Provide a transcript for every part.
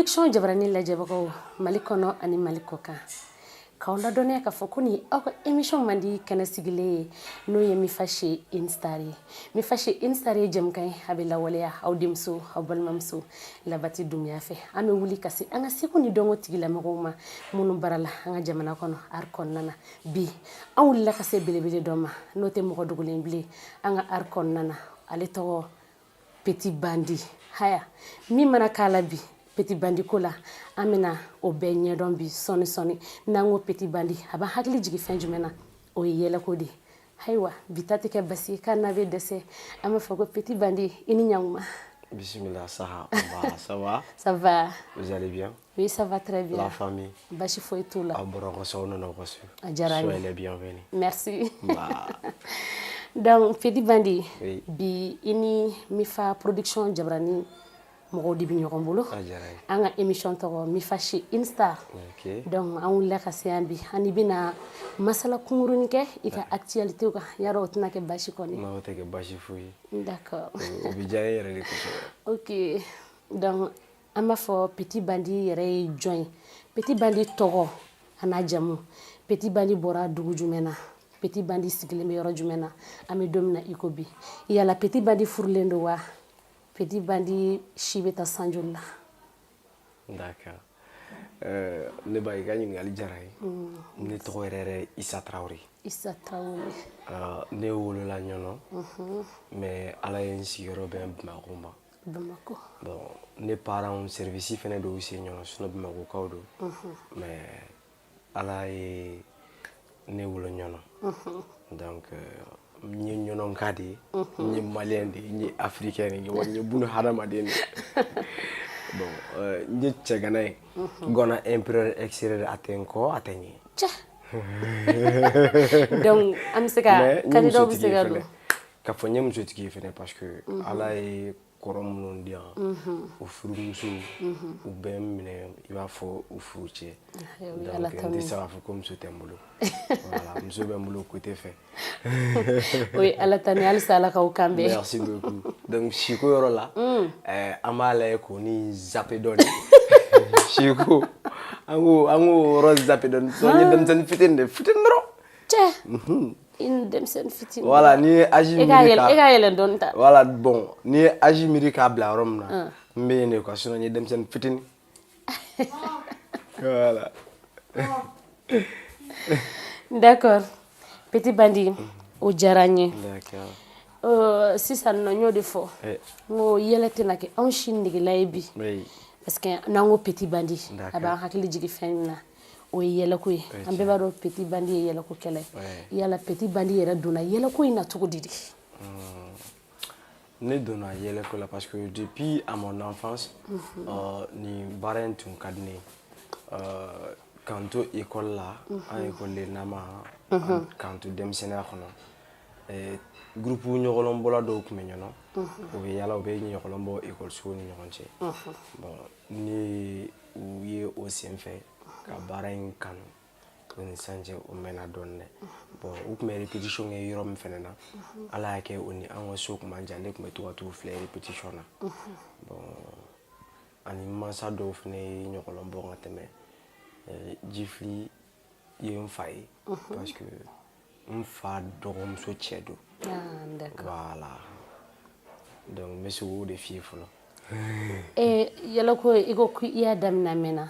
production jabarani lajɛbagaw Mali kɔnɔ ani Mali kɔkan k'aw ladɔnniya k'a fɔ ko nin aw ka émission mandi kɛnɛ sigilen ye n'o ye Mifashe Instar ye. Mifashe Instar ye jɛmukan ye a bɛ lawaleya aw denmuso aw balimamuso Labati Dunbiya fɛ. An bɛ wuli ka se an ka seko ni dɔnko tigilamɔgɔw ma minnu baara la an ka jamana kɔnɔ art kɔnɔna na. Bi an wulila ka se belebele dɔ ma n'o tɛ mɔgɔ dogolen bilen an ka art kɔnɔna na ale tɔgɔ Petit Bandi. Haya min mana k'a la bi Petit Bandi ko la an bɛna o bɛɛ ɲɛdɔn bi sɔni sɔni n'an ko Petit Bandi a b'an hakili jigin fɛn jumɛn na o ye yɛlɛko de ye. Ayiwa bi ta tɛ kɛ basi ye k'a n'a bɛ dɛsɛ an b'a fɔ ko Petit Bandi i ni ɲankuma. Bismillah, ça va? Ça va. Vous allez bien? Oui, ça va très bien. La famille? Basi foyi t'u la. A diyara n ye. Soyez les bienvenus. Merci. Bah. Donc Petit Bandi Oui. bi i ni Mifa production jabarani mɔgɔw de bɛ ɲɔgɔn bolo A diyara n ye. an ka émission tɔgɔ Mifashe Instar. Ok. Donc an wulila ka se yan bi an ni bɛna masala kunkurunin kɛ i ka actualité kan yarɔ o tɛna kɛ basi kɔni. Non, o tɛ kɛ basi foyi ye. D'accord. O bɛ diya n ye yɛrɛ de kosɛbɛ. Ok. Donc an b'a fɔ Petit Bandi yɛrɛ ye jɔn ye? Petit Bandi tɔgɔ a n'a jamu. Petit Bandi bɔra dugu jumɛn na? Petit Bandi sigilen bɛ yɔrɔ jumɛn na? An bɛ don min na i ko bi. Yala Petit Bandi furulen don wa? Petit Bandi si bɛ taa san joli la? D'accord. Ne ba i ka ɲininkali diyara n ye. Ne tɔgɔ yɛrɛ yɛrɛ Isa Traoré. Isa Traoré. Ne wolola Ɲɔnɔ mais Ala ye n sigiyɔrɔ bɛn Bamakɔ ma. Bamakɔ. Bon, ne parents service fɛnɛ de y'u se Ɲɔnɔ sinon Bamakokaw don. Mais Ala ye ne wolo Ɲɔnɔ. Donc n ye Ɲɔnɔnka de ye, n ye malien de ye, n ye africain de ye, wa n ye buna hadamaden de ye. Bon, n ye cɛgana ye. Gɔnna empereur extérieur a tɛ n kɔ a tɛ n ye. Cɛ. Donc an bɛ se ka kandidat bɛ se ka don. K'a fɔ n ye musotigi ye fɛnɛ parce que Ala ye kɔrɔ minnu di yan u furumuso u bɛ n minɛ i b'a fɔ u furu cɛ. Donc n tɛ se k'a fɔ ko muso tɛ n bolo. Voilà, muso bɛ n bolo côté fɛ. O ye Ala ta ni halisa Ala k'aw kan bɛn. Merci beaucoup. Donc siko yɔrɔ la an b'a lajɛ k'o ni zappe dɔɔni. Siko an k'o yɔrɔ zappe dɔɔni. N ye denmisɛnnin fitinin de fitinin dɔrɔn. Cɛ. I ni denmisɛnnin fitinin. Voilà, ni ye âge miiri ka. E ka yɛlɛn dɔɔni ta. Voilà, bon, ni ye âge miiri k'a bila yɔrɔ min na n bɛ yen de quoi sinon n ye denmisɛnnin fitinin. Voilà. D'accord. Petit Bandi o diyara n ye. D'accord. Sisan nɔ n y'o de fɔ n ko yɛlɛ tɛna kɛ anw si negela ye bi parce que n'an ko Petit Bandi a b'an hakili jigin fɛn min na o ye yɛlɛko ye an bɛɛ b'a dɔn Petit Bandi ye yɛlɛko kɛlɛ ye yala Petit Bandi yɛrɛ donna yɛlɛko in na cogo di de? Ne donna yɛlɛko la parce que depuis à mon enfance ni baara in tun ka di ne ye k'an to école la an école n'a ma k'an to denmisɛnninya kɔnɔ groupe ɲɔgɔnlɔnbɔla dɔw tun bɛ ɲɔnɔ u bɛ yala u bɛ ɲɔgɔnlɔn bɔ écolesow ni ɲɔgɔn cɛ bon ni u ye o sen fɛ ka baara in kanu o ni sisan cɛ o mɛnna dɔɔni dɛ bon u tun bɛ répétition kɛ yɔrɔ min fɛnɛ na Ala y'a kɛ o ni an ka so tun man jan ne tun bɛ to ka t'u filɛ répétition na bon ani mansa dɔw fɛnɛ ye ɲɔgɔnlɔn bɔ ka tɛmɛ Jifili ye n fa ye parce que n fa dɔgɔmuso cɛ don. Voilà. Donc n bɛ se k'o de f'i ye fɔlɔ. Yɛlɛko i ko i y'a daminɛ mɛn na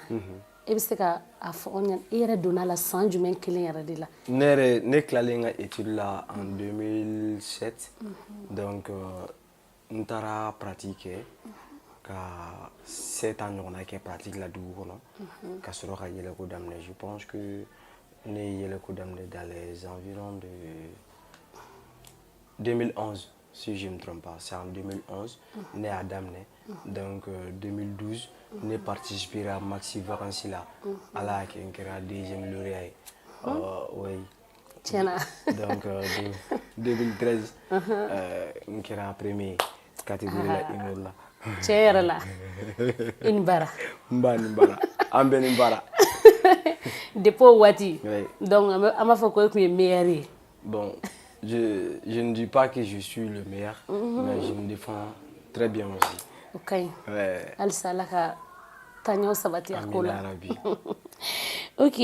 e bɛ se ka a fɔ an ɲɛna i yɛrɛ donna la san jumɛn kelen yɛrɛ de la? Ne tilalen ka étude la en 2007 donc n taara pratique kɛ ka 7 ans ɲɔgɔnna kɛ pratique la dugu kɔnɔ ka sɔrɔ ka yɛlɛko daminɛ. Je pense que ne ye yɛlɛko daminɛ dans les environs de 2011 si je ne me trompe pas, c'est en 2011 ne y'a daminɛ donc 2012 ne participé à Maxi Vacances la Ala y'a kɛ n kɛra deuxième lauréat ye. Oui. Tiɲɛna. Donc 2013 n kɛra premier catégorie la humour la. Tiɲɛ yɛrɛ la i ni baara. N ba ni baara an bɛɛ ni baara. Depuis o waati donc an b'a fɔ ko e tun ye meilleur ye. Bon, je ne dis pas que je suis le meilleur mais je me défends très bien aussi. O ka ɲi halisa Ala ka Tanyo sabati akola. Amina Rabi. Ok,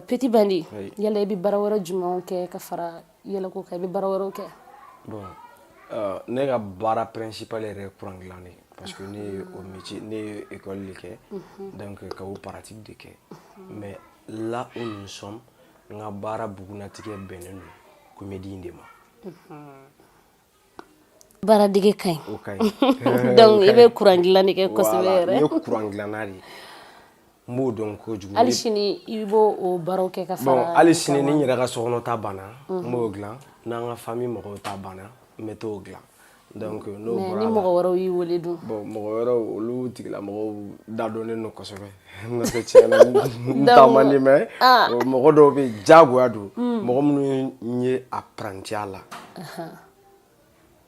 Petit Bandi. Yala ibi barawara jumɛnw kɛ ka fara yala ko ka ibi barawara kɛ. Bon, ne ka baara principal yɛrɛ ye courant dilan de parce que ne ye o métier ne ye école de kɛ donc ka o pratique de kɛ mais là où nous sommes n ka baara bugunatigɛ bɛnnen don comédie in de ma. Baaradege ka ɲi. O ka ɲi. Donc i bɛ courant dilan de kɛ kosɛbɛ Voilà, yɛrɛ. n ye courant dilanna de ye. N b'o dɔn kojugu. Hali sini i b'o o baaraw kɛ ka fara. Bon, hali sini ni n yɛrɛ ka sokɔnɔ ta banna n b'o dilan n'an ka famille mɔgɔw ta banna n bɛ t'o dilan donc n'o bɔra la. Mais ni mɔgɔ wɛrɛw y'i wele dun. Bon, mɔgɔ wɛrɛw olu tigilamɔgɔw dadɔnnen don kosɛbɛ n'o tɛ tiɲɛ na n ta man di mais mɔgɔ dɔw bɛ yen diyagoya don mɔgɔ minnu ye apprenti a la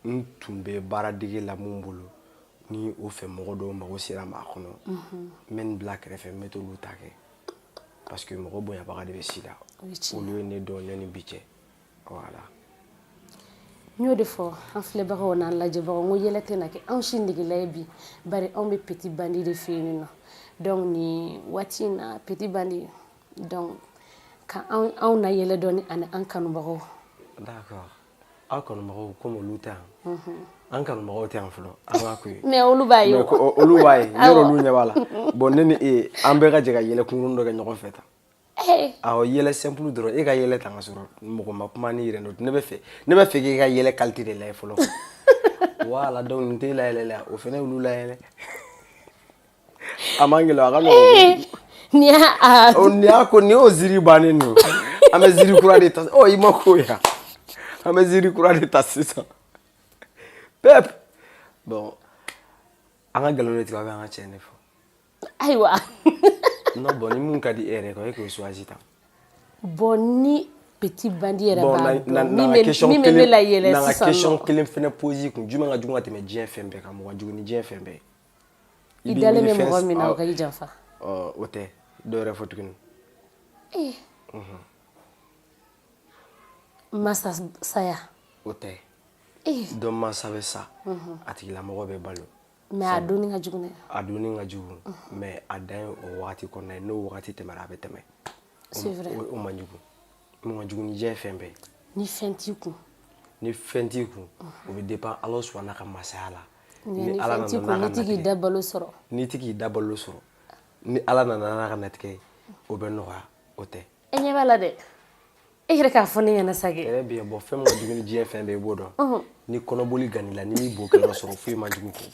n tun bɛ baaradege la mun bolo ni o fɛ mɔgɔ dɔw mago sera ma a kɔnɔ n bɛ nin bila kɛrɛfɛ n bɛ t'olu ta kɛ parce que mɔgɔ bonyabaga de bɛ si la olu ye ne dɔn ne ni bi cɛ voilà. N y'o de fɔ an filɛbagaw n'an lajɛbagaw n ko yɛlɛ tɛna kɛ anw si negela ye bi bari anw bɛ Petit Bandi de fɛ yen nɔ donc nin waati in na Petit Bandi donc ka anw na yɛlɛ dɔɔni ani an kanubagaw. D'accord. Aw kanubagaw comme olu tɛ yan an kanubagaw tɛ yan fɔlɔ an k'a ko ye. Mais olu b'a ye. Olu b'a ye yɔrɔ olu ɲɛ b'a la bon ne ni e an bɛɛ ka jɛ ka yɛlɛ kunkurunin dɔ kɛ ɲɔgɔn fɛ tan. Awɔ yɛlɛ simple dɔrɔn e ka yɛlɛ tan ka sɔrɔ mɔgɔ ma kuma ni yɛrɛ ne bɛ fɛ k'e ka yɛlɛ qualité de layɛ fɔlɔ voilà donc nin t'e layɛlɛ la o fɛnɛ y'olu layɛlɛ a man gɛlɛn a ka nɔgɔn. Ni y'a ko ni y'o ziiri bannen don an bɛ ziiri kura de ta i ma ko ya an bɛ ziiri kura de ta sisan pep bon an ka nkalon de tigɛ an ka tiɲɛ de fɔ. Ayiwa. Non bon ni mun ka di e yɛrɛ kɔ e k'o choisi tan. Bon ni Petit Bandi yɛrɛ b'a dɔn min bɛ ne la yɛlɛ sisan nɔ. N'an ka question kelen fɛnɛ poser kun jumɛn ka jugu ka tɛmɛ diɲɛ fɛn bɛɛ kan mɔgɔ jugu ni diɲɛ fɛn bɛɛ. I dalen bɛ mɔgɔ min na o ka i janfa. O tɛ dɔ wɛrɛ fɔ tuguni. Masa saya. O tɛ. Dɔ masa bɛ sa a tigilamɔgɔ bɛ balo. Mais a donni ka jugu dɛ. A donni ka jugu mais a dan ye o wagati kɔnɔna ye n'o wagati tɛmɛra a bɛ tɛmɛ. C'est vrai. O man jugu. O man jugu ni diɲɛ fɛn bɛɛ. Ni fɛn t'i kun. Ni fɛn t'i kun o bɛ dépend Ala subahana ka masaya la. Ni fɛn t'i kun n'i tɛ k'i da balo sɔrɔ. N'i tɛ k'i da balo sɔrɔ ni Ala nana n'a ka natigɛ ye o bɛ nɔgɔya o tɛ. E ɲɛ b'a la dɛ e yɛrɛ k'a fɔ ne ɲɛna sa kɛ. Très bien bon fɛn min ka jugu ni diɲɛ fɛn bɛɛ i b'o dɔn ni kɔnɔboli ganila ni m'i bo kɛyɔrɔ sɔrɔ foyi man jugu kɔ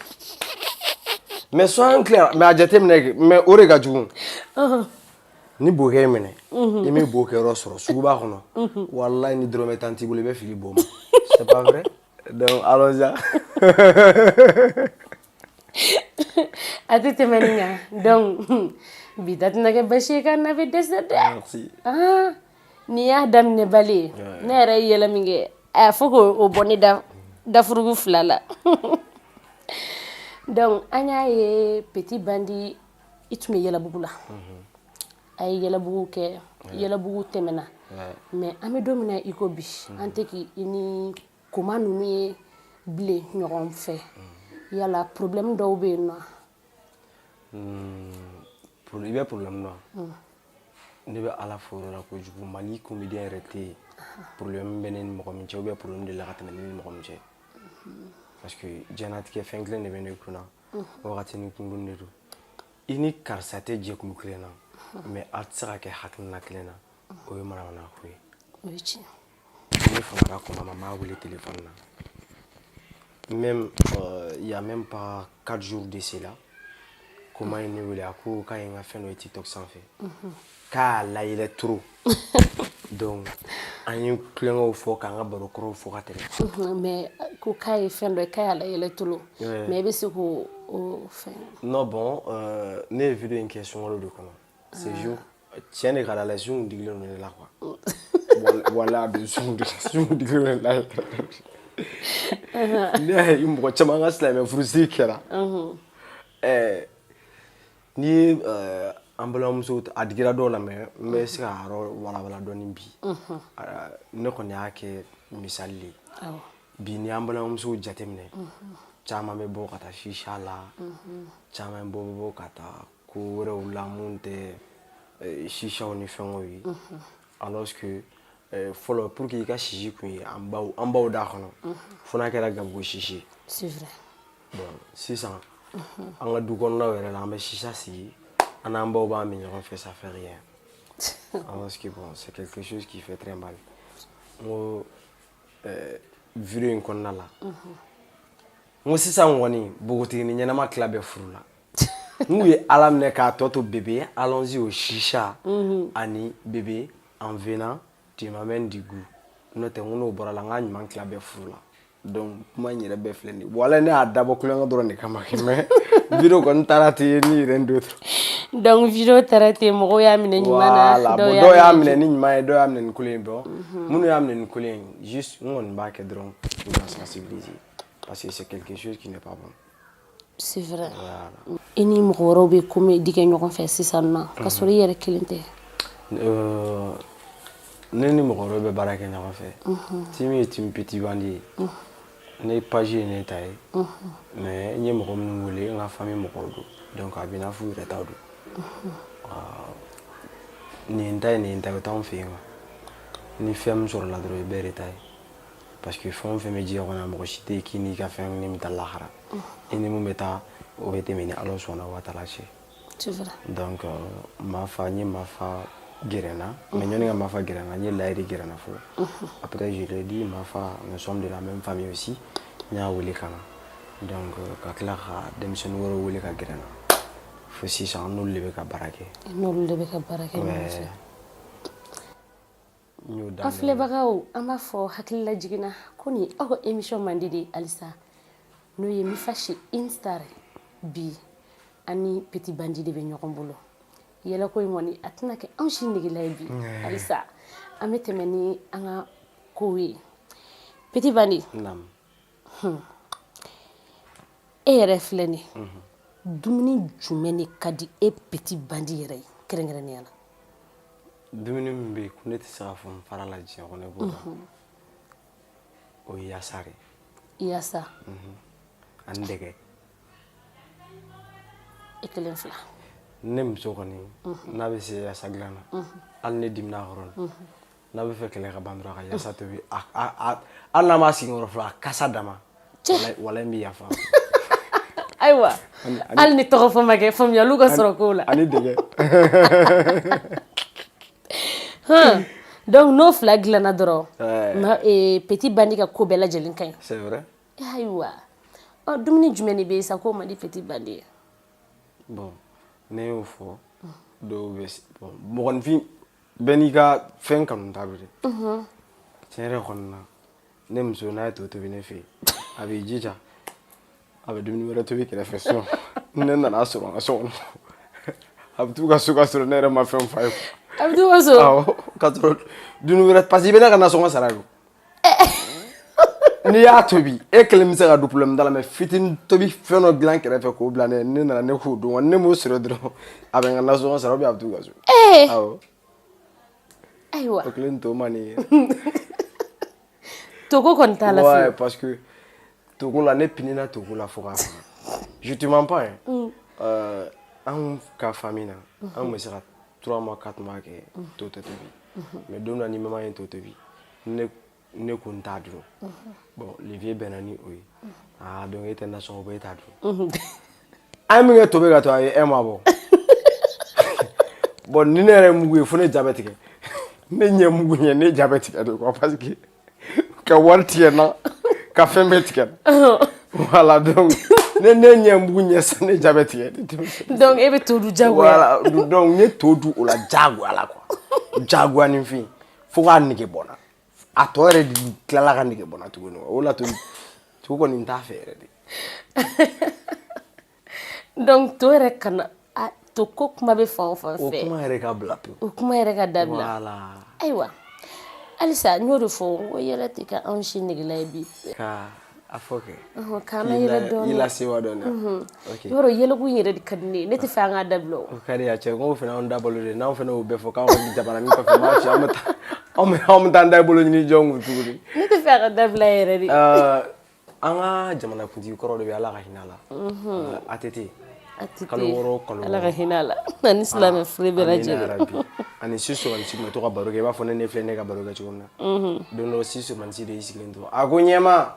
mais soyons clairs mais a jateminɛ mais o de ka jugu ni bokɛ ye minɛ i m'i bo kɛyɔrɔ sɔrɔ suguba kɔnɔ walahi ni dɔrɔmɛ tan t'i bolo i bɛ fili bo ma c'est pas vrai donc allons-y. A tɛ tɛmɛ nin kan donc bi ta tɛna kɛ basi ye ka na bɛ dɛsɛ dɛ. Merci. N'i y'a daminɛ bali ye ne yɛrɛ ye yɛlɛ min kɛ a y'a fɔ k'o bɔ ne dafurugu fila la donc an y'a ye Petit Bandi i tun bɛ yɛlɛbugu la a ye yɛlɛbugu kɛ yɛlɛbugu tɛmɛna mais an bɛ don min na i ko bi an tɛ k'i ni koma ninnu ye bilen ɲɔgɔn fɛ yala problème dɔw bɛ yen nɔ. I bɛ problème dɔn ne bɛ Ala fo yɔrɔ la kojugu Mali comédien yɛrɛ tɛ yen problème bɛ ne ni mɔgɔ min cɛ ou bien problème de la ka tɛmɛ ne ni mɔgɔ min cɛ parce que diɲɛlatigɛ fɛn kelen de bɛ ne kunna wagati ni kunkurunnin de don i ni karisa tɛ jɛkulu kelen na mais a tɛ se ka kɛ hakilina kelen na o ye manamana ko ye. O ye tiɲɛ. Ne fana ka kɔn a ma n b'a wele téléphone na même il y a même pas 4 jours de cela comment ye ne wele a ko k'a ye n ka fɛn dɔ ye TikTok sanfɛ k'a layɛlɛ trop donc an ye kulonkɛw fɔ k'an ka barokɔrɔw fɔ ka tɛmɛ. Mais ko k'a ye fɛn dɔ ye k'a y'a layɛlɛ tolo mais i bɛ se k'o fɛn. Non bon ne ye video in kɛ sunkalo de kɔnɔ ce jour tiɲɛ de ka di Ala ye sun digilen don ne la quoi wala a bɛ sun digilen don ne la ne y'a ye mɔgɔ caman ka silamɛ furusiri kɛra n'i ye an balimamuso a digira dɔw la mais n bɛ se ka yɔrɔ walawala dɔɔni bi ne kɔni y'a kɛ misali de ye bi ni an balimamuso jateminɛ caman bɛ bɔ ka taa shisha la caman bɛ bɔ ka taa ko wɛrɛw la mun tɛ shishaw ni fɛngɛw ye alors que fɔlɔ pour que i ka sisi kun ye an baw da kɔnɔ fo n'a kɛra gabugu sisi c'est vrai bon sisan an ka du kɔnɔnaw yɛrɛ la an bɛ sisa sigi an n'an baw b'a min ɲɔgɔn fɛ ça fait rien parce que bon c'est quelque chose qui fait très mal n ko vidéo in kɔnɔna la n ko sisan kɔni bogotigini ɲɛnama tila bɛɛ furu la n'u ye ala minɛ k'a tɔ to bébé allons-y au chicha ani bébé en venant tu m'amènes du goût n'o tɛ n ko n'o bɔra la n k'a ɲuman tila bɛɛ furu la donc kuma in yɛrɛ bɛɛ filɛ nin ye wala ne y'a dabɔ kulonkɛ dɔrɔn de kama mais vidéo kɔni taara ten ni rien d'autre donc vidéo taara ten mɔgɔw y'a minɛ ɲuman na dɔw y'a minɛ ni ɲuman ye dɔw y'a minɛ ni kolon ye bon minnu y'a minɛ ni kolon ye juste n kɔni b'a kɛ dɔrɔn pour la sensibiliser parce que c'est quelque chose qui n'est pas bon. C'est vrai. I ni mɔgɔ wɛrɛw bɛ comédie kɛ ɲɔgɔn fɛ sisan nɔ ka sɔrɔ i yɛrɛ kelen tɛ. Ne ni mɔgɔ wɛrɛw bɛ baara kɛ ɲɔgɔn fɛ. Team ye team Petit Bandi ye. Ne page ye ne ta ye. Mais n ye mɔgɔ minnu wele n ka famille mɔgɔw don. Donc a bɛ i n'a fɔ u yɛrɛ taw don. Nin ta ye nin ta ye o t'anw fɛ yen. Ni fɛn min sɔrɔla dɔrɔn i bɛɛ de ta ye. Parce que fɛn o fɛn bɛ diɲɛ kɔnɔ mɔgɔ si tɛ yen k'i n'i ka fɛn ni min ta lahara. I ni mun bɛ taa o bɛ tɛmɛ ni Ala sɔnna wa taala cɛ. C'est vrai. Donc Mafa n ye Mafa gɛrɛ na mais ɲɔni ka Mafa gɛrɛ na n ye Layiri gɛrɛ na fɔlɔ. Après je lui ai dit Mafa nous sommes de la même famille aussi n y'a wele ka na donc ka tila ka denmisɛnnin wɛrɛw wele ka gɛrɛ na fo sisan n'olu de bɛ ka baara kɛ. N'olu de bɛ ka baara kɛ ɲɔgɔn fɛ. An filɛbagaw an b'a fɔ hakilila jiginna ko nin aw ka émission man di de halisa n'o ye Mifashe Instar bi ani Petit Bandi de bɛ ɲɔgɔn bolo yɛlɛko in kɔni a tɛna kɛ anw si negela ye bi halisa an bɛ tɛmɛ ni an ka kow ye Petit Bandi e yɛrɛ filɛ nin dumuni jumɛn de ka di e Petit Bandi yɛrɛ ye kɛrɛnkɛrɛnnenya la. Dumuni min bɛ yen ko ne tɛ se k'a fɔ n fara la diɲɛ kɔnɔ b'o dɔn o ye yaasa de ye. Yaasa. Ani dɛgɛ. I kelen fila. Ne muso kɔni n'a bɛ se yaasa dilan na hali ne dimina a kɔrɔ n'a bɛ fɛ kɛlɛ ka ban dɔrɔn a ka yaasa tobi hali n'a m'a sigi yɔrɔ fɔlɔ a kasa dama wala n bɛ yafa. Ayiwa hali ni tɔgɔ fɔ ma kɛ faamuyaliw ka sɔrɔ kow la. Ani dɛgɛ. Donc n'o fila dilanna dɔrɔn Petit Bandi ka ko bɛɛ lajɛlen ka ɲi. C'est vrai. Ayiwa dumuni jumɛn de bɛ yen sa k'o man di Petit Bandi ye. Bon ne y'o fɔ dɔw bɛ bon mɔgɔninfin bɛɛ n'i ka fɛn kanu ta bɛ de. Tiɲɛ yɛrɛ kɔni na ne muso n'a ye to tobi ne fɛ yen a b'i jija a bɛ dumuni wɛrɛ tobi kɛrɛfɛ sinon ne nana sɔrɔ n ka so kɔnɔ a bɛ t'u ka so ka sɔrɔ ne yɛrɛ ma fɛn fa ye. A bɛ t'u ka so. Awɔ ka sɔrɔ dumuni wɛrɛ parce que i bɛ ne ka nasɔngɔ sara don. N'i y'a tobi e kelen bɛ se ka don problème t'a la mais fitinin tobi fɛn dɔ dilan kɛrɛfɛ k'o bila ne nana ne k'o dun wa ne m'o sɔrɔ dɔrɔn a bɛ n ka nasɔngɔ sara ou bien a bɛ t'u ka so. Awɔ. Ayiwa. O kelen to man di ye. Togo kɔni t'a la fiyewu. Ouais parce que Togo la ne pinina Togo la fo k'a ban. Je te mens pas hein. Anw ka famille na anw bɛ se ka 3 mois 4 mois kɛ to tɛ tobi mais don dɔ ni maman ye to tobi ne ko n t'a dun bon Olivier bɛnna ni o ye donc e tɛ nasɔngɔ bɔ e t'a dun an ye min kɛ tobi ka to a ye ma bɔ bon ni ne yɛrɛ ye mugu ye fo ne ja bɛ tigɛ ne ɲɛ mugu ɲɛ ne ja bɛ tigɛ de quoi parce que ka wari tigɛ n na ka fɛn bɛɛ tigɛ n na voilà donc ne ɲɛ mugu ɲɛ sa ne ja bɛ tigɛ donc e bɛ to dun jagoya. Voilà donc n ye to dun o la jagoya la quoi jagoyaninfin fo k'a nege bɔ n na a tɔ yɛrɛ de tilala ka nege bɔ n na tuguni o la to kɔni n t'a fɛ yɛrɛ de. Donc to yɛrɛ kana to ko kuma bɛ fan o fan fɛ. O kuma yɛrɛ ka bila pewu. O kuma yɛrɛ ka dabila. Voilà. Ayiwa halisa n y'o de fɔ n ko yɛlɛ tɛ ka anw si negela ye bi. Ka a fɔ kɛ. K'an la yɛlɛ dɔɔni. I lasewa dɔɔni. Ok. Yɔrɔ yɛlɛko in yɛrɛ de ka di ne ye ne tɛ fɛ an k'a dabila o. O ka di a cɛ k'o fana y'anw da balo de ye n'anw fana y'o bɛɛ fɔ k'anw ka jabaranin kɔfɛ n b'a f'i ye anw bɛ taa an da bolo ɲini jɔn kun tuguni. Ne tɛ fɛ a ka dabila yɛrɛ de. An ka jamanakuntigi kɔrɔ de bɛ Ala ka hinɛ a la ATT kalo wɔɔrɔ kalo ala ka hinɛ la ani silamɛ fure bɛɛ lajɛlen ani sisomansi ma to ka baro kɛ i b'a fɔ ne filɛ ne ka baro kɛ cogo min na don dɔ sisomansi de y'i sigilen to a ko ɲɛma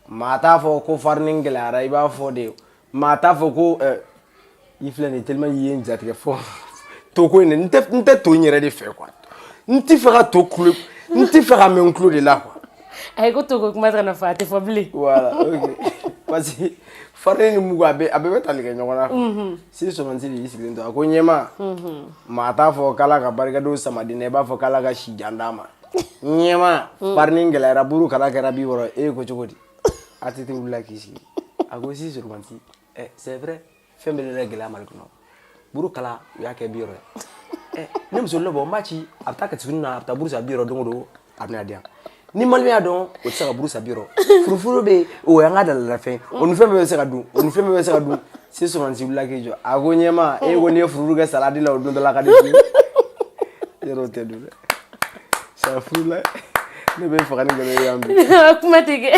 maa t'a fɔ ko farini gɛlɛyara i b'a fɔ de maa t'a fɔ ko i filɛ nin tellement i ye n jatigɛ fɔ to ko in n tɛ to in yɛrɛ de fɛ quoi n tɛ fɛ ka to kulo n tɛ fɛ ka mɛn n kulo de la quoi ayi ko to ko kuma tɛ ka na fɔ a tɛ fɔ bilen voilà ok parce que farini ni mugu a bɛɛ bɛ tali kɛ ɲɔgɔn na quoi sisomansi de y'i sigilen to a ko ɲɛma maa t'a fɔ k'ala ka barikadenw sama di na i b'a fɔ k'ala ka si jan d'a ma ɲɛma farini gɛlɛyara buru kala kɛra bi wɔɔrɔ e ko cogo di a tɛ wulila k'i sigi a ko sisomansi c'est vrai fɛn bɛɛ de gɛlɛya mali kɔnɔ buru kala u y'a kɛ bi wɔɔrɔ ye ne muso dɔ bɔ n b'a ci a bɛ taa katifini na a bɛ taa buru san bi wɔɔrɔ don o don a bɛna di yan ni maliyɛn y'a dɔn o tɛ se ka buru san bi wɔɔrɔ furufuru bɛ yen o y'an ka dalalafɛn o ni fɛn bɛɛ bɛ se ka dun o ni fɛn bɛɛ bɛ se ka dun sisomansi wulila k'i jɔ a ko ɲɛma e ko n'i ye furufuru kɛ saladi la o don dɔ la ka di furu yɔrɔ o tɛ dun dɛ sa furu la ne bɛ faga ni gɛlɛya yan bi kuma tɛ kɛ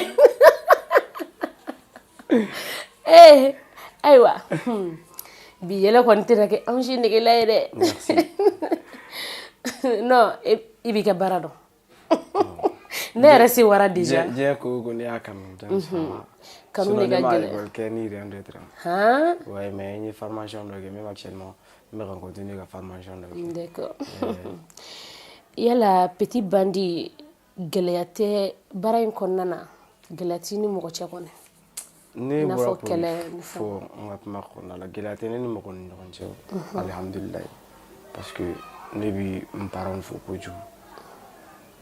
ayiwa bi yɛlɛ kɔni tɛ na kɛ anw si negela ye dɛ non i b'i ka baara dɔn ne yɛrɛ se wara déjà diɲɛ ko o ko ne y'a kanu kanu de ka gɛlɛn sinon ne ma école kɛ ni rien d'autre ouais mais n ye formation dɔ kɛ même actuellement n bɛ ka continuer ka formation dɔ kɛ d'accord yala petit bandi gɛlɛya tɛ baara in kɔnɔna na gɛlɛya t'i ni mɔgɔ cɛ kɔni ne bɔra pour fɔ n ka kuma kɔnɔna la gɛlɛya tɛ ne ni mɔgɔ ni ɲɔgɔn cɛ alihamdulilayi parce que ne bɛ n parents fo kojugu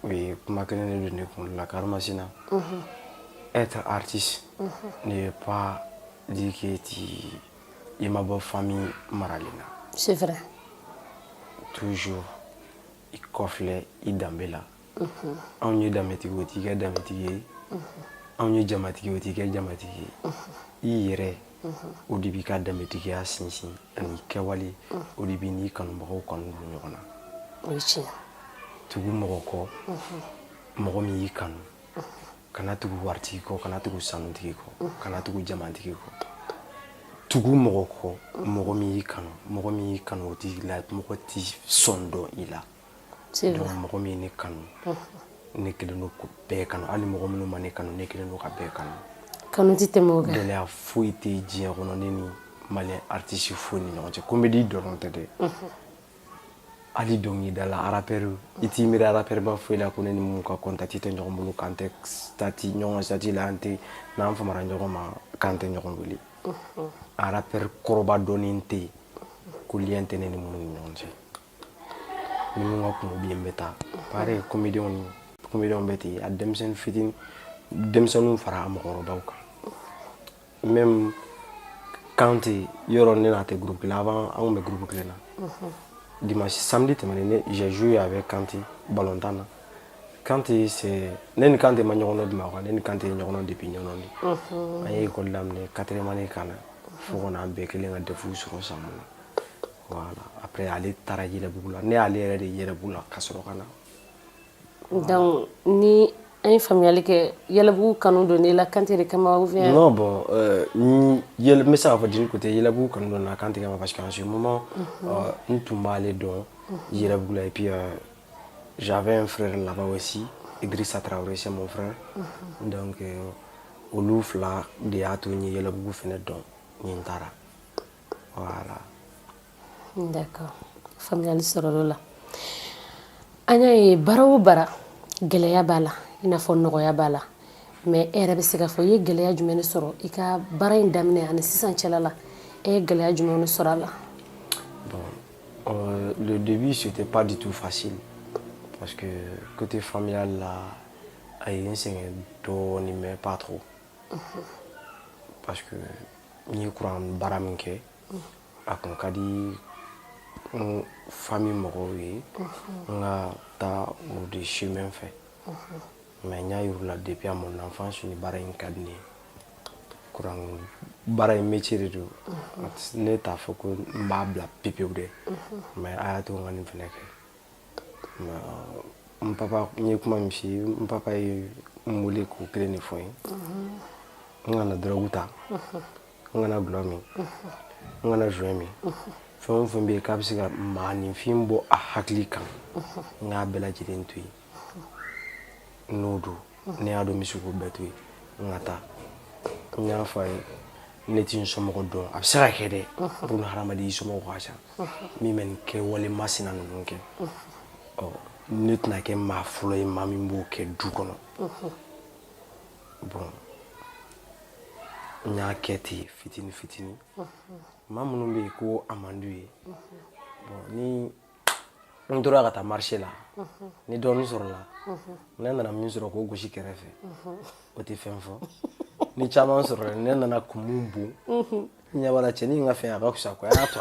o ye kuma kelen de don ne kunkolo la karimasina être artiste ne veut pas dire que i ma bɔ famille marali la c'est vrai toujours i kɔfilɛ i danbe la anw ye danbetigi o t'i kɛ danbetigi ye anw ye jamatigi o t'i kɛ jamatigi ye i yɛrɛ o de b'i ka danbetigiya sinsin ani kɛwale o de b'i n'i kanubagaw kanu don ɲɔgɔn na o ye tiɲɛ tugu mɔgɔ kɔ mɔgɔ min y'i kanu kana tugu waritigi kɔ kana tugu sanutigi kɔ kana tugu jamatigi kɔ tugu mɔgɔ kɔ mɔgɔ min y'i kanu o t'i la mɔgɔ t'i sɔn dɔn i la donc mɔgɔ min ye ne kanu ne kelen don bɛɛ kanu hali mɔgɔ minnu ma ne kanu ne kelen don ka bɛɛ kanu kanu tɛ tɛmɛ o kan gɛlɛya foyi tɛ diɲɛ kɔnɔ ne ni maliyɛn artiste foyi ni ɲɔgɔn cɛ comédie dɔrɔn tɛ dɛ hali dɔnkilidala rappeur i t'i miiri rappeur ba foyi la ko ne ni mun ka contact tɛ ɲɔgɔn bolo k'an tɛ ɲɔgɔn statut la n'an famara ɲɔgɔn ma k'an tɛ ɲɔgɔn wele rappeur kɔrɔba dɔɔnin tɛ yen ko lien tɛ ne ni mun ni ɲɔgɔn cɛ ni mun ka kungo bɛ yen n bɛ taa pareil comédienw bɛ ten a denmisɛnnin fitinin denmisɛnninw fara a mɔgɔkɔrɔbaw kan même Kante yɔrɔ ne n'a tɛ groupe la avant an kun bɛ groupe kelen na dimanche samedi tɛmɛnen j'ai joué avec Kante ballontan na Kante c'est ne ni Kante ma ɲɔgɔn dɔn Bamakɔ ne ni Kante ye ɲɔgɔn dɔn depuis ɲɔgɔn de an ye école daminɛ 4e année kana fo kana an bɛɛ kelen ka defuw sɔrɔ san mun na voilà après ale taara Yɛrɛbugu la ne y'ale yɛrɛ de Yɛrɛbugu la ka sɔrɔ ka na donc ni an ye faamuyali kɛ Yɛlɛbugu kanu don ne la Kante de kama ou bien non bon n bɛ se k'a fɔ d'une côté Yɛlɛbugu kanu don na Kante kama parce qu'en ce moment n tun b'ale dɔn Yɛrɛbugu la et puis j'avais un frère là-bas aussi Idrissa Traoré c'est mon frère donc olu fila de y'a to n ye Yɛlɛbugu fɛnɛ dɔn ni n taara voilà d'accord faamuyali sɔrɔla o la an y'a ye baara o baara gɛlɛya b'a la i n'a fɔ nɔgɔya b'a la mais e yɛrɛ bɛ se k'a fɔ i ye gɛlɛya jumɛn de sɔrɔ i ka baara in daminɛ ani sisan cɛla la e ye gɛlɛya jumɛn de sɔrɔ a la bon le début c'était pas du tout facile parce que côté familial là a ye n sɛgɛn dɔɔnin mais pas trop parce que n ye kuran baara min kɛ a kun ka di n famille mɔgɔw ye n ka taa o de chemin fɛ mais n y'a yir'u la depuis à mon enfance ni baara in ka di ne ye kuran baara in métier de don ne t'a fɔ ko n b'a bila pepewu dɛ mais a y'a to n ka nin fɛnɛ kɛ n papa n ye kuma min f'i ye n papa ye n wele k'o kelen de fɔ n ye n kana drogue ta n kana gulɔ min n kana jouer min fɛn o fɛn bɛ yen k'a bɛ se ka maaninfin bɔ a hakili kan n k'a bɛɛ lajɛlen to yen n'o don ne y'a dɔn n bɛ se k'o bɛɛ to yen n ka taa n y'a fɔ a ye ne t'i n somɔgɔ dɔn a bɛ se ka kɛ dɛ buna hadamaden i somɔgɔ ka ca min bɛ nin kɛwale masina ninnu kɛ ne tɛna kɛ maa fɔlɔ ye maa min b'o kɛ du kɔnɔ bon n y'a kɛ ten fitini fitini maa minnu bɛ yen ko a man d'u ye bon ni n tora ka taa marché la ni dɔɔnin sɔrɔla ne nana min sɔrɔ k'o gosi kɛrɛfɛ o tɛ fɛn fɔ ni caman sɔrɔla ne nana kumu bon n ɲɛ b'a la cɛnin ka fɛn a ka fisa quoi a y'a to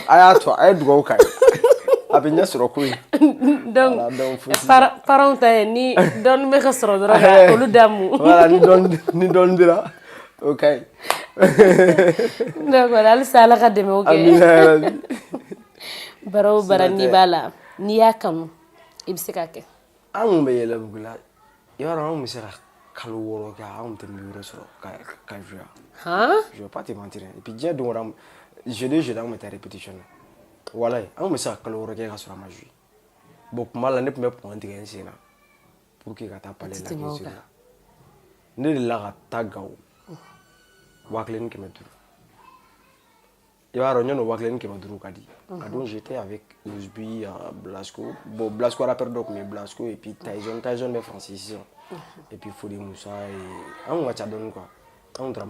a y'a to a ye dugawu k'a ye a bɛ ɲɛ sɔrɔ ko ye donc parents ta ye ni dɔɔnin bɛ ka sɔrɔ dɔrɔn olu d'a mu voilà ni dɔɔnin dira o ka ɲi d'accord halisa ala ka dɛmɛ o kɛ amina yarabi bara o bara n'i b'a la n'i y'a kanu i bɛ se k'a kɛ an kun bɛ yɛlɛ bugu la i b'a dɔn an kun bɛ se ka kalo 6 kɛ an kun tɛ yɔrɔ sɔrɔ ka jouer je vais pas te mentir et puis diɲɛ don o don jeudi an kun bɛ taa répétition na walayi an kun bɛ se ka kalo 6 kɛ ka sɔrɔ a ma jouer bon tuma la ne tun bɛ pɔn tigɛ n sen na pour que ka taa palais la k'i la ne delila ka taa Gawo 1500 i b'a dɔn ɲɔnɔ 1500 ka di a don j'étais avec Ouzbi Blasco bon Blasco rappeur dɔ tun bɛ Blasco et puis Tyson bɛ Francis sisan et puis Fode Musa an kun ka ca dɔɔnin quoi an kun taara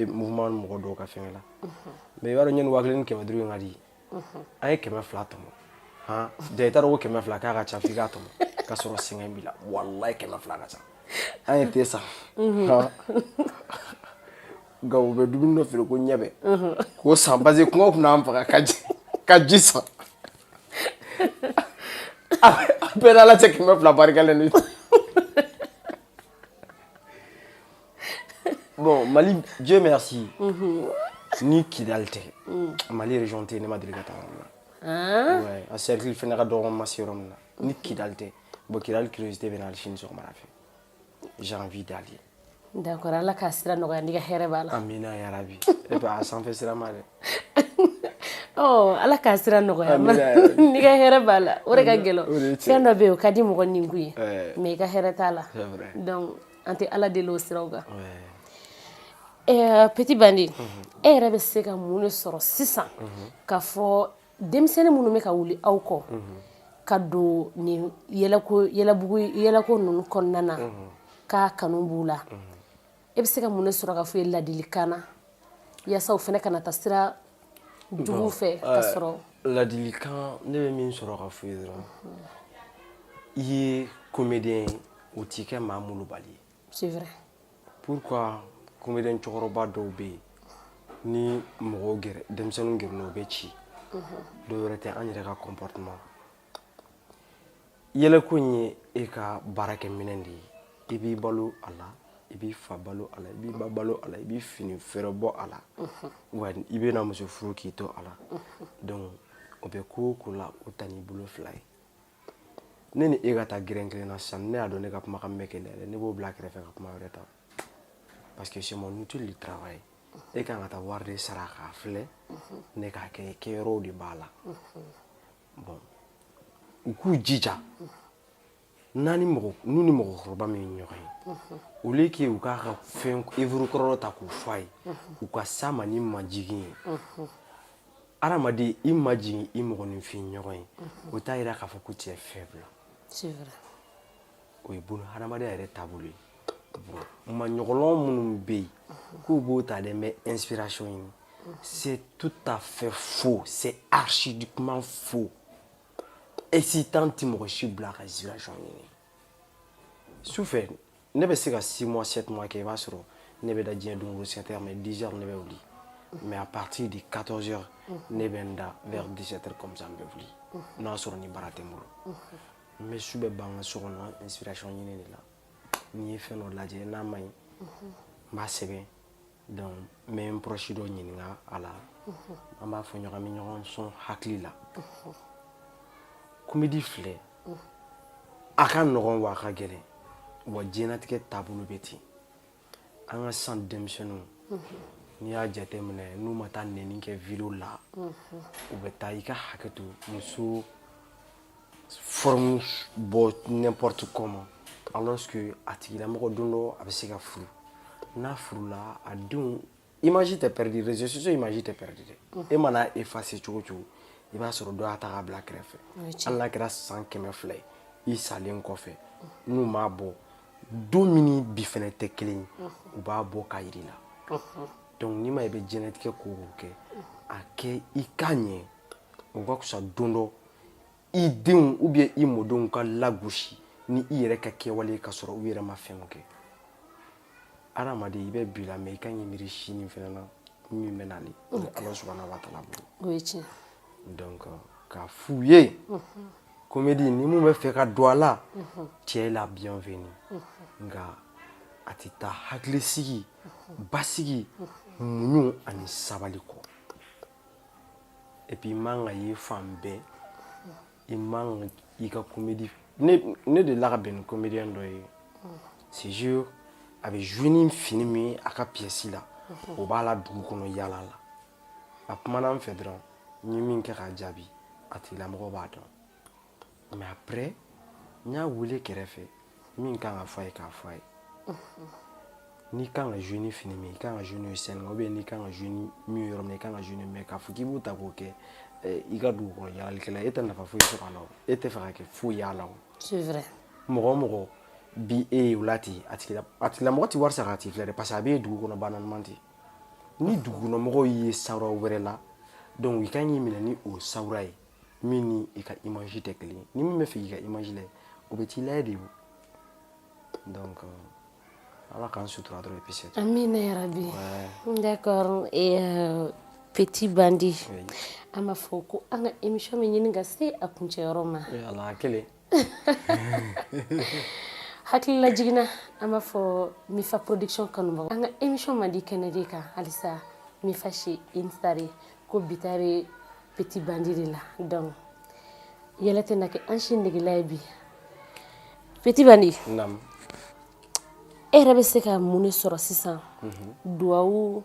mouvement mɔgɔ dɔw ka fɛngɛ la mais i b'a dɔn ɲɔnɔ 1500 in ka di an ye 200 tɔmɔ han ja i t'a dɔn ko 200 k'a ka ca f'i k'a tɔmɔ k'a sɔrɔ sɛgɛn b'i la walayi 200 ka ca an ye te san Gawo bɛ dumuni dɔ feere ko ɲɛbɛ k'o san parce que kɔngɔ tun n'an faga ka ji san a bɛɛ n'ala cɛ 200 barikalen de bon Mali Dieu merci ni Kidal tɛ Mali région tɛ ne ma deli ka taa yɔrɔ la ouais a cercle fɛnɛ ka dɔgɔ ma se yɔrɔ min na ni Kidal tɛ bon Kidal curiosité bɛ na hali sini sɔgɔmada fɛ j'ai envie d'aller. D'accord ala ka sira nɔgɔya n'i ka hɛrɛ b'a la amina yarabi et puis a sanfɛ sira ma dɛ ala ka sira nɔgɔya n'i ka hɛrɛ b'a la o de ka gɛlɛn fɛn dɔ bɛ yen o ka di mɔgɔ ninkun ye mais i ka hɛrɛ t'a la donc an tɛ ala deli o siraw kan Petit Bandi e yɛrɛ bɛ se ka mun de sɔrɔ sisan k'a fɔ denmisɛnnin minnu bɛ ka wuli aw kɔ ka don nin yɛlɛko ninnu kɔnɔna na k'a kanu b'u la e bɛ se ka mun de sɔrɔ ka fɔ ye ladilikan na yaasa o fana kana taa sira jugu fɛ ka sɔrɔ ladilikan ne bɛ min sɔrɔ ka fɔ ye dɔrɔn i ye comédien ye o t'i kɛ maa molobali ye c'est vrai pourquoi comédien cɛkɔrɔba dɔw bɛ yen ni mɔgɔw denmisɛnninw gɛrɛla u bɛ ci dɔw wɛrɛ tɛ an yɛrɛ ka comportement yɛlɛko in ye e ka baarakɛminɛn de ye i b'i balo a la i b'i fa balo a la i b'i ba balo a la i b'i fini fɛrɛ bɔ a la wa i bɛna muso furu k'i to a la donc o bɛ ko o ko la o ta n'i bolo 2 ye ne ni e ka taa gɛrɛn kelen na sisan ne y'a dɔn ne ka kumakan bɛ kɛ dɛ ne b'o bila kɛrɛfɛ ka kuma wɛrɛ ta parce que c'est mon outil de travail e kan ka taa wari de sara k'a filɛ ne k'a kɛ kɛyɔrɔw de b'a la bon u k'u jija n'u ni mɔgɔkɔrɔba min ye ɲɔgɔn ye au lieu que u k'a ka fɛn ivre kɔrɔ ta k'u f'a ye u ka s'a ma ni majigin ye adamaden i majigin i mɔgɔninfin ɲɔgɔn ye o t'a yira k'a fɔ ko tu es faible c'est vrai o ye buna hadamadenya yɛrɛ taabolo ye maɲɔgɔnlɔn minnu bɛ yen k'u b'o ta dɛ mais inspiration ɲini c'est tout à fait faux c'est archidiquement faux excitant ti mɔgɔ si bila ka inspiration ɲini sufɛ ne bɛ se ka 6 mois 7 mois kɛ i b'a sɔrɔ ne bɛ da diɲɛ don o 7 heures mais 10 heures ne bɛ wuli mais à partir de 14 heures ne bɛ n da vers 17 heures comme ça n bɛ wuli n'a sɔrɔ ni baara tɛ n bolo n bɛ su bɛ ban n ka so kɔnɔ inspiration ɲini de la n'i ye fɛn dɔ lajɛ n'a ma ɲi n b'a sɛbɛn donc n bɛ n proche dɔ ɲininka a la an b'a fɔ ɲɔgɔn bɛ ɲɔgɔn sɔn hakili la comédie filɛ a ka nɔgɔn wa a ka gɛlɛn wa diɲɛlatigɛ taabolo bɛ ten an ka san denmisɛnninw n'i y'a jateminɛ n'u ma taa nɛni kɛ video la u bɛ taa i ka hakɛ to muso forme bɔ n'importe comment alors que a tigilamɔgɔ don dɔ a bɛ se ka furu n'a furula a denw image tɛ perdre réseaux sociaux image tɛ perdre dɛ e mana effacer cogo cogo i b'a sɔrɔ dɔ y'a ta k'a bila kɛrɛfɛ hali n'a kɛra 100 000 ye i salen kɔfɛ n'u m'a bɔ don min ni bi fɛnɛ tɛ kelen ye u b'a bɔ k'a yir'i la donc n'i ma i bɛ diɲɛlatigɛ ko o kɛ a kɛ i ka ɲɛ o ka fisa don dɔ i denw ou bien i mɔdenw ka lagosi ni i yɛrɛ ka kɛwale ka sɔrɔ u yɛrɛ ma fɛn kɛ adamaden i bɛ bi la mais i ka ɲi miiri sini fɛnɛ na min bɛ nali Ala subahana wa taala bolo o ye tiɲɛ donc k'a f'u ye comédie ni mun bɛ fɛ ka don a la cɛ la bienvenue nka a tɛ taa hakilisigi basigi muɲu ani sabali kɔ et puis i man ka ye fan bɛɛ i man ka i ka comédie ne delila ka bɛn ni comédien dɔ ye c'est sûr a bɛ jouer ni fini min ye a ka pièce la o b'a la dugu kɔnɔ yala la a kumana n fɛ dɔrɔn n ye min kɛ k'a jaabi a tigilamɔgɔ b'a dɔn mais après n y'a wele kɛrɛfɛ min kan ka fɔ a ye k'a fɔ a ye n'i kan ka jouer ni fini min i kan ka jouer n'o ye scène ou bien n'i kan ka jouer ni min ye yɔrɔ min na i kan ka jouer n'o mais k'a fɔ k'i b'o ta k'o kɛ i ka dugu kɔnɔ yalalikɛla e tɛ nafa foyi sɔrɔ a la o e tɛ fɛ ka kɛ foyi y'a la o c'est vrai mɔgɔ o mɔgɔ bi e ye o la ten a tigilamɔgɔ tɛ wari sara a tigi filɛ dɛ parce que a b'e dugu kɔnɔ banaliman ten ni dugukɔnɔmɔgɔw ye sawura wɛrɛ la donc i ka ɲi minɛ ni o sawura ye min ni i ka image tɛ kelen ye ni min bɛ fɛ k'i ka image lajɛ o bɛ t'i lajɛ de o donc Ala k'an sutura dɔrɔn et puis c'est tout. Amina ya Rabbi. D'accord. Et Petit Bandit. Oui. An b'a fɔ ko an ka émission bɛ ɲini ka se a kuncɛyɔrɔ ma. Ala kelen. Hakilila jiginna an b'a fɔ Mifa production kanubagaw an ka émission man di kɛnɛ de kan halisa Mifa chez Instare ko bi ta bɛ Petit Bandit de la donc yɛlɛ tɛ na kɛ an si negela ye bi Petit Bandit. Naam. E yɛrɛ bɛ se ka mun de sɔrɔ sisan duwawu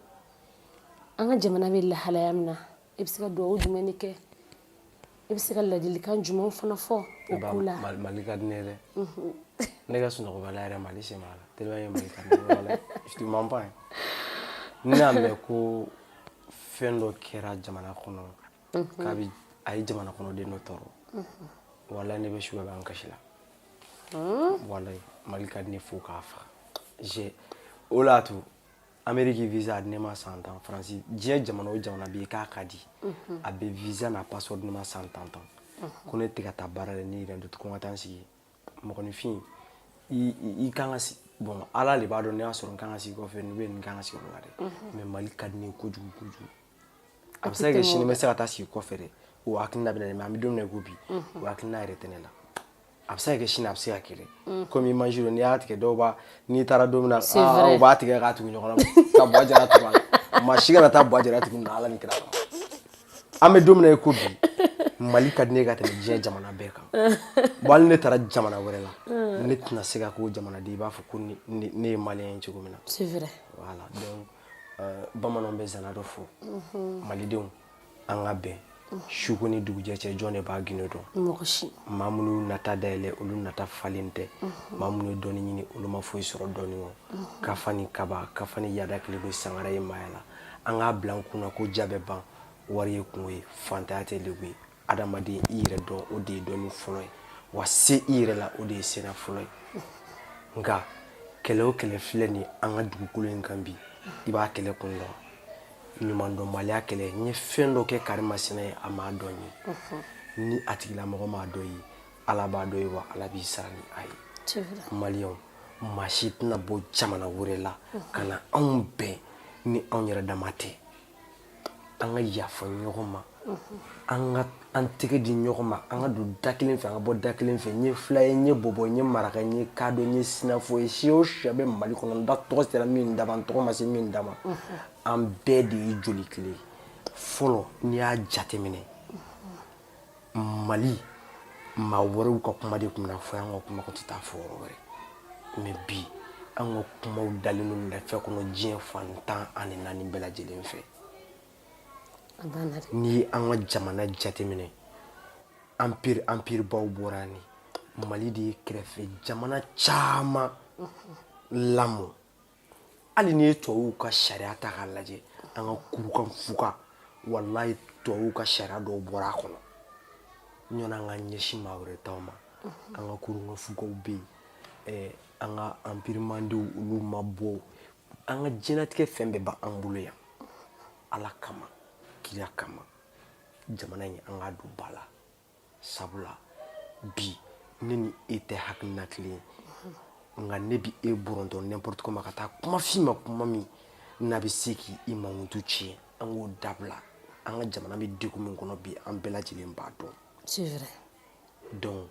an ka jamana bɛ lahalaya min na e bɛ se ka duwawu jumɛn de kɛ e bɛ se ka ladilikan jumɛn fana fɔ o ko la Mali ka di ne ye dɛ ne ka sunɔgɔbaliya yɛrɛ Mali se ma la tellement Mali ka di ne ye walahi je te mens pas ne y'a mɛn ko fɛn dɔ kɛra jamana kɔnɔ k'a bɛ a ye jamana kɔnɔden dɔ tɔɔrɔ walahi ne bɛ su bɛɛ b'an kasi la walahi Mali ka di ne fo k'a faga o la to Amérique visa a di ne ma 100 ans France diɲɛ jamana o jamana bɛ yen k'a ka di a bɛ visa n'a passeport di ne ma 100 ans ko ne tɛ ka taa baara la ne yɛrɛ don ko n ka taa n sigi mɔgɔninfin i kan ka sigi bon Ala de b'a dɔn ne y'a sɔrɔ n kan ka sigi kɔfɛ ni bɛ nin kan ka sigi o la dɛ mais Mali ka di ne ye kojugu kojugu a bɛ se ka kɛ sini n bɛ se ka taa sigi kɔfɛ dɛ o hakilina bɛ na mais an bɛ don min na i ko bi o hakilina yɛrɛ tɛ ne la a bɛ se ka kɛ sini a bɛ se ka kɛ dɛ comme image n'i y'a tigɛ dɔw b'a n'i taara don min na o b'a tigɛ k'a tugu ɲɔgɔn na ka bɔ a jara tugu a la maa si kana taa bɔ a jara tugu na Ala ni kira an bɛ don min na i ko bi Mali ka di ne ka tɛmɛ diɲɛ jamana bɛɛ kan bon hali ne taara jamana wɛrɛ la ne tɛna se ka k'o jamanaden i b'a fɔ ko ne ye maliyɛn ye cogo min na c'est vrai voilà donc bamananw bɛ zana dɔ fɔ malidenw an ka bɛn suko ni dugujɛ cɛ jɔn de b'a gindo dɔn mɔgɔ si maa minnu nata dayɛlɛ olu nata falen tɛ maa minnu ye dɔɔni ɲini olu ma foyi sɔrɔ dɔɔni kɔ kafa ni kaba kafa ni yada kile ko sangara ye maaya la an k'a bila an kunna ko ja bɛ ban wari ye kungo ye fantanya tɛ lebu ye adamaden i yɛrɛ dɔn o de ye dɔɔni fɔlɔ ye wa se i yɛrɛ la o de ye sena fɔlɔ ye nka kɛlɛ o kɛlɛ filɛ nin an ka dugukolo in kan bi i b'a kɛlɛ kun dɔn ɲumandɔnbaliya kɛlɛ n ye fɛn dɔ kɛ karimasina ye a m'a dɔn ye ni a tigilamɔgɔ m'a dɔn ye Ala b'a dɔn ye wa Ala b'i sara ni a ye maliyɛnw maa si tɛna bɔ jamana wɛrɛ la ka na anw bɛn ni anw yɛrɛ dama tɛ an ka yafa ɲɔgɔn ma an tɛgɛ di ɲɔgɔn ma an ka don da kelen fɛ an ka bɔ da kelen fɛ n ye fila ye n ye bɔbɔ n ye maraka n ye kadɔ n ye sinafɔ ye siya o siya bɛ Mali kɔnɔ n da tɔgɔ sera min dama n tɔgɔ ma se min dama an bɛɛ de ye joli kelen fɔlɔ n'i y'a jateminɛ Mali maa wɛrɛw ka kuma de tun bɛ na fɔ yan ka kuma ko tɛ taa fɔ yɔrɔ wɛrɛ mais bi an ka kumaw dalen don lafiya kɔnɔ diɲɛ fantan ani naani bɛɛ lajɛlen fɛ n'i ye an ka jamana jateminɛ empire baw bɔra ni Mali de ye kɛrɛfɛ jamana caman lamɔ hali n'i ye tubabuw ka sariya ta k'a lajɛ an ka kurukan fuga wallahi tubabuw ka sariya dɔw bɔra a kɔnɔ ɲɔna an ka ɲɛsin maa wɛrɛ taw ma an ka kurukan fugaw bɛ yen an ka empire mandenw olu ma bɔ an ka diɲɛlatigɛ fɛn bɛɛ b'an bolo yan ala kama kira kama jamana in an ka don ba la sabula bi ne ni e tɛ hakilina kelen nka ne bi e bɔrɔntɔ n'importe comment ka taa kuma f'i ma kuma min n'a bɛ se k'i mankutu tiɲɛ an k'o dabila an ka jamana bɛ degun min kɔnɔ bi an bɛɛ lajɛlen b'a dɔn c'est vrai donc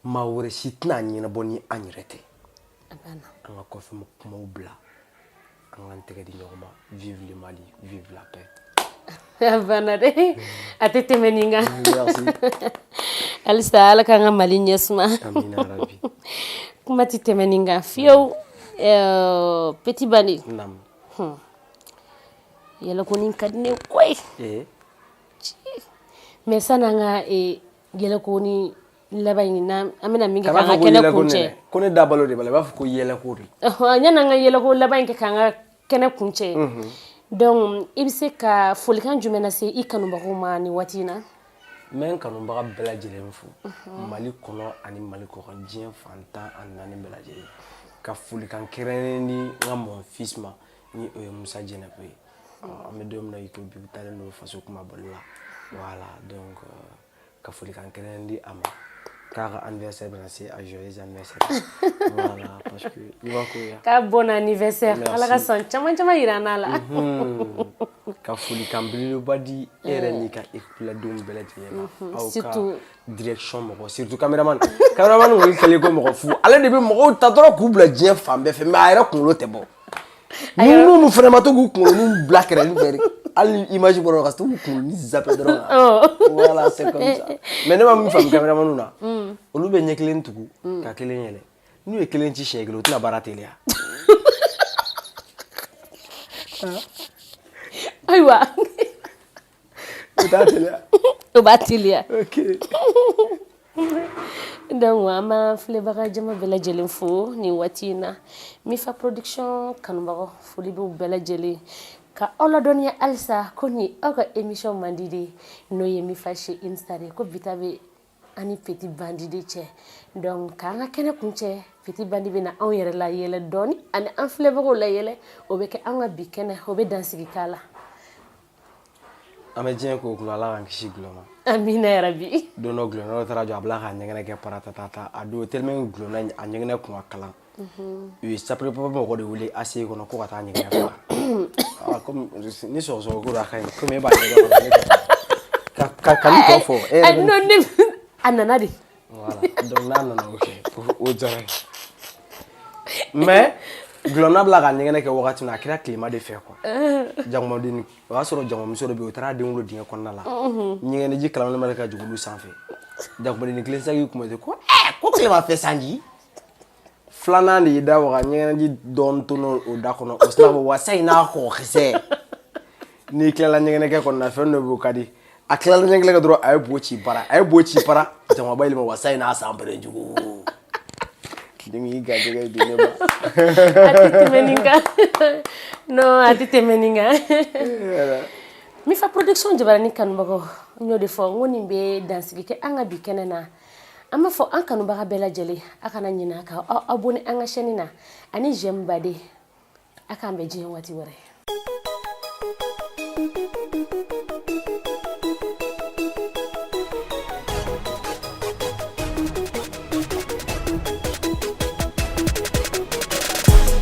maa wɛrɛ si tɛna ɲɛnabɔ ni an yɛrɛ tɛ an ka kɔfɛ kumaw bila an k'an tɛgɛ di ɲɔgɔn ma vive le Mali vive la paix Banna dɛ a tɛ tɛmɛ nin kan halisa ala k'an ka Mali ɲɛ suma amina rabi kuma tɛ tɛmɛ nin kan fiyewu Petit Bandit naam yɛlɛkonin ka di ne koyi mais san'an ka yɛlɛkonin laban in na an bɛna min kɛ k'an ka kɛnɛ kuncɛ ko ne da balo de b'a la i b'a fɔ ko yɛlɛko de yan'an ka yɛlɛko laban in kɛ k'an ka kɛnɛ kuncɛ donc i bɛ se ka folikan jumɛn lase i kanubagaw ma nin waati in na n bɛ n kanubaga bɛɛ lajɛlen fo Mali kɔnɔ ani Mali kɔkan diɲɛ fantan ani naani bɛɛ lajɛlen ka folikan kɛrɛnkɛrɛnnen di n ka mon fils ma ni o ye Musa Jɛnɛko ye an bɛ don min na i ko bi taalen don faso kumabɔli la voilà donc ka folikan kɛrɛnkɛrɛnnen di a ma k'a ka anniversaire bɛna se a joyeux anniversaire voilà parce que i b'a ko ya k'a bon anniversaire ala ka san caman caman yira n'a la ka folikan belebeleba di e yɛrɛ n'i ka équipe la denw bɛɛ lajɛlen ma aw ka direction mɔgɔ surtout cameraman ŋɔli kɛlen ko mɔgɔ fu ale de bɛ mɔgɔw ta dɔrɔn k'u bila diɲɛ fan bɛɛ fɛ mais a yɛrɛ kunkolo tɛ bɔ minnu fana ma to k'u kunkolo bila kɛrɛfɛ fɛ hali image bɔra ka to k'u kunkolo zappé dɔrɔn voilà c'est comme ça mais ne ma min faamu cameraman na olu bɛ ɲɛ kelen tugu ka kelen yɛlɛ n'u ye kelen ci siɲɛ kelen u tɛna baara teliya ayiwa o b'a teliya ok donc an b'a filɛbaga jama bɛɛ lajɛlen fo nin waati in na Mifa production kanubagaw foli b'u bɛɛ lajɛlen ka aw ladɔnniya halisa ko nin aw ka émission mandi de n'o ye Mifa chez Instar ko bi ta bɛ ani Petit Bandit de cɛ donc k'an ka kɛnɛ kuncɛ Petit Bandit bɛ na anw yɛrɛ la yɛlɛ dɔɔni ani an filɛbagaw la yɛlɛ o bɛ kɛ an ka bi kɛnɛ o bɛ dansigi k'a la an bɛ diɲɛ ko kulo ala k'an kisi gulɔ ma amina yarabi don dɔ gulɔ n'o taara jɔ a bila k'a ɲɛgɛnɛ kɛ paratatata a don tellement gulɔ a ɲɛgɛnɛ kun ka kalan u ye sapere papa mɔgɔ de wele ACI kɔnɔ ko ka taa ɲɛgɛnɛ faga comme ni sɔgɔsɔgɔ ko a ka ɲi komi e b'a ɲɛgɛnɛ kɔnɔ ka ni tɔ fɔ a nana de voilà donc n'a nana o kɛ o diyara mais gulɔna bila ka ɲɛgɛnɛ kɛ wagati min a kɛra tilema de fɛ quoi jakumadenni o y'a sɔrɔ jakumamuso dɔ bɛ yen o taara den wolo dingɛ kɔnɔna la ɲɛgɛnɛji kalanlen bɛ ka jigin olu sanfɛ jakumadenni kelen sagi kun bɛ ten ko ko tilemafɛ sanji filanan de y'i da waga ɲɛgɛnɛji dɔɔni to o da kɔnɔ o sinna ko wasa in n'a kɔkisɛ n'i tilala ɲɛgɛnɛkɛ kɔnɔna fɛn dɔ b'o ka di a tilala ɲɛgɛnɛkɛ dɔrɔn a ye bo ci para jakumaba yɛlɛma wasa in n'a san bɛrɛ jugu dengi gajɛgɛ di ne ma a tɛ tɛmɛ nin kan non a tɛ tɛmɛ nin kan Mifa production jabaranin kanubagaw n y'o de fɔ n ko nin bɛ dansigi kɛ an ka bi kɛnɛ na an b'a fɔ an kanubaga bɛɛ lajɛlen a kana ɲinɛ a kan aw abonné an ka chaîne na ani j'aime baden a k'an bɛn diɲɛ waati wɛrɛ